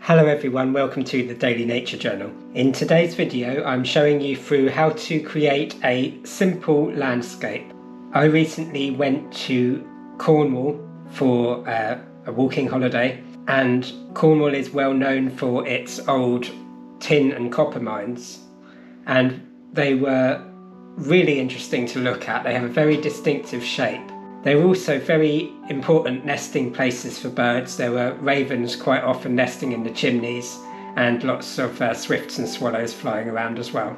Hello everyone, welcome to the Daily Nature Journal. In today's video I'm showing you through how to create a simple landscape. I recently went to Cornwall for a walking holiday, and Cornwall is well known for its old tin and copper mines, and they were really interesting to look at. They have a very distinctive shape. They were also very important nesting places for birds. There were ravens quite often nesting in the chimneys, and lots of swifts and swallows flying around as well.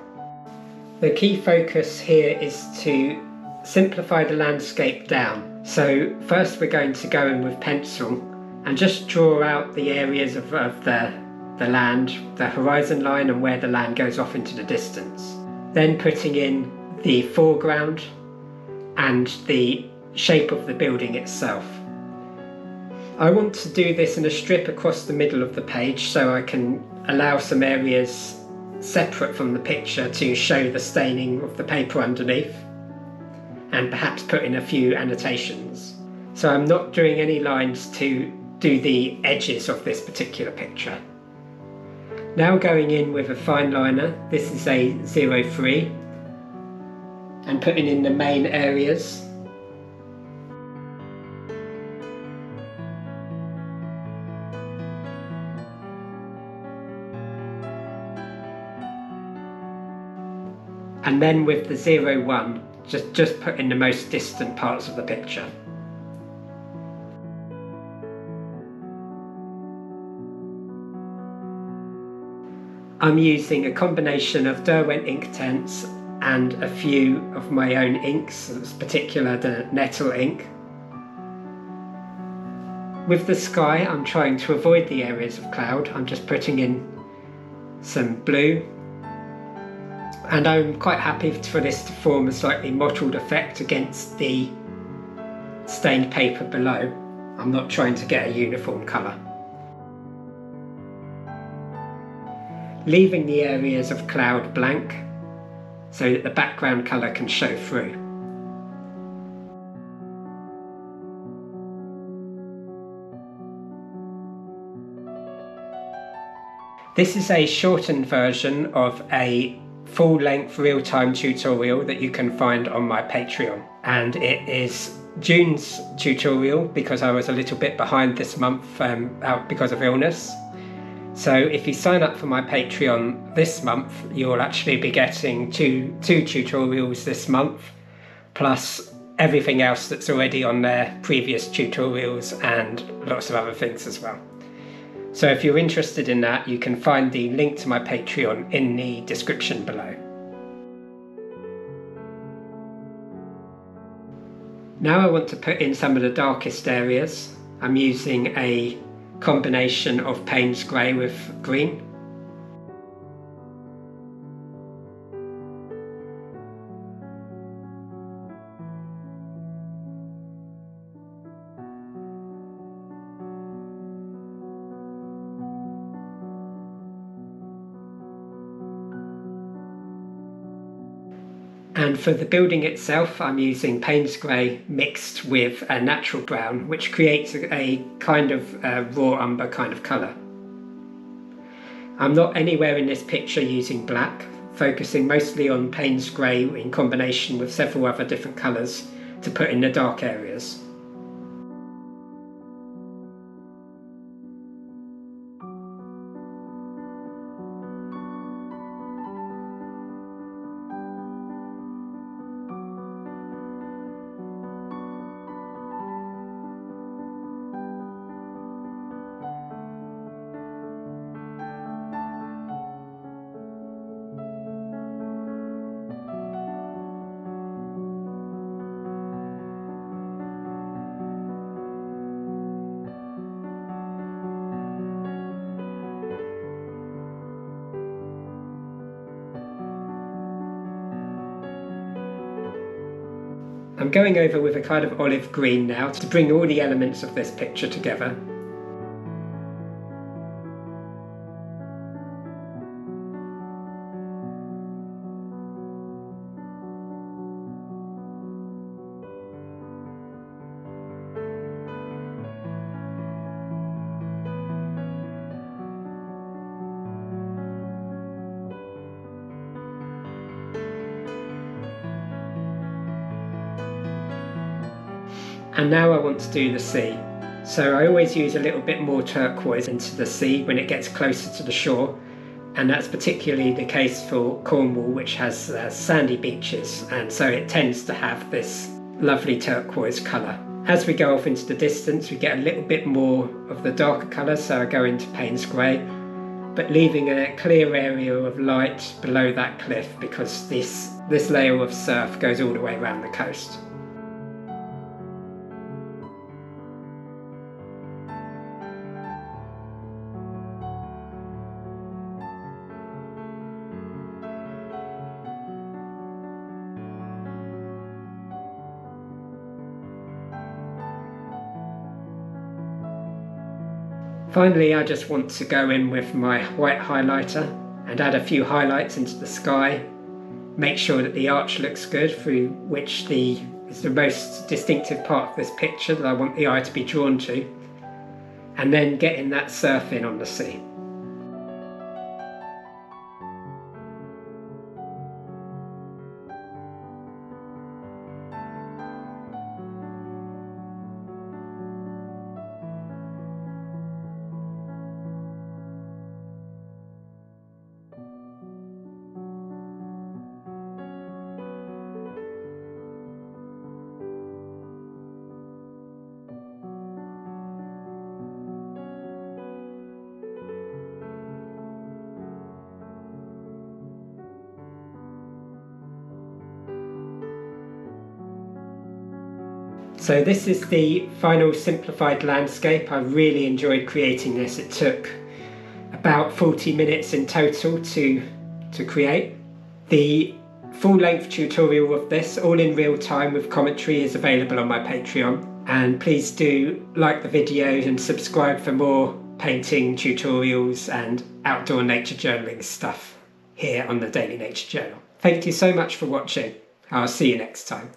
The key focus here is to simplify the landscape down. So first we're going to go in with pencil and just draw out the areas of the land, the horizon line, and where the land goes off into the distance. Then putting in the foreground and the shape of the building itself. I want to do this in a strip across the middle of the page so I can allow some areas separate from the picture to show the staining of the paper underneath, and perhaps put in a few annotations. So I'm not doing any lines to do the edges of this particular picture. Now going in with a fine liner, this is a 03, and putting in the main areas. And then with the 01, just put in the most distant parts of the picture. I'm using a combination of Derwent Inktense and a few of my own inks, in particular the nettle ink. With the sky, I'm trying to avoid the areas of cloud. I'm just putting in some blue. And I'm quite happy for this to form a slightly mottled effect against the stained paper below. I'm not trying to get a uniform colour. Leaving the areas of cloud blank so that the background colour can show through. This is a shortened version of a full-length real-time tutorial that you can find on my Patreon, and it is June's tutorial because I was a little bit behind this month out because of illness. So if you sign up for my Patreon this month, you'll actually be getting two tutorials this month, plus everything else that's already on their previous tutorials and lots of other things as well. So if you're interested in that, you can find the link to my Patreon in the description below. Now I want to put in some of the darkest areas. I'm using a combination of Payne's grey with green. And for the building itself, I'm using Payne's grey mixed with a natural brown, which creates a kind of raw umber kind of colour. I'm not anywhere in this picture using black, focusing mostly on Payne's grey in combination with several other different colours to put in the dark areas. I'm going over with a kind of olive green now to bring all the elements of this picture together. And now I want to do the sea. So I always use a little bit more turquoise into the sea when it gets closer to the shore. And that's particularly the case for Cornwall, which has sandy beaches, and so it tends to have this lovely turquoise colour. As we go off into the distance, we get a little bit more of the darker colour, so I go into Payne's Grey, but leaving a clear area of light below that cliff because this layer of surf goes all the way around the coast. Finally, I just want to go in with my white highlighter and add a few highlights into the sky. Make sure that the arch looks good, through which is the most distinctive part of this picture that I want the eye to be drawn to. And then getting that surf in on the sea. So this is the final simplified landscape. I really enjoyed creating this. It took about 40 minutes in total to create. The full-length tutorial of this, all in real time with commentary, is available on my Patreon. And please do like the video and subscribe for more painting tutorials and outdoor nature journaling stuff here on the Daily Nature Journal. Thank you so much for watching. I'll see you next time.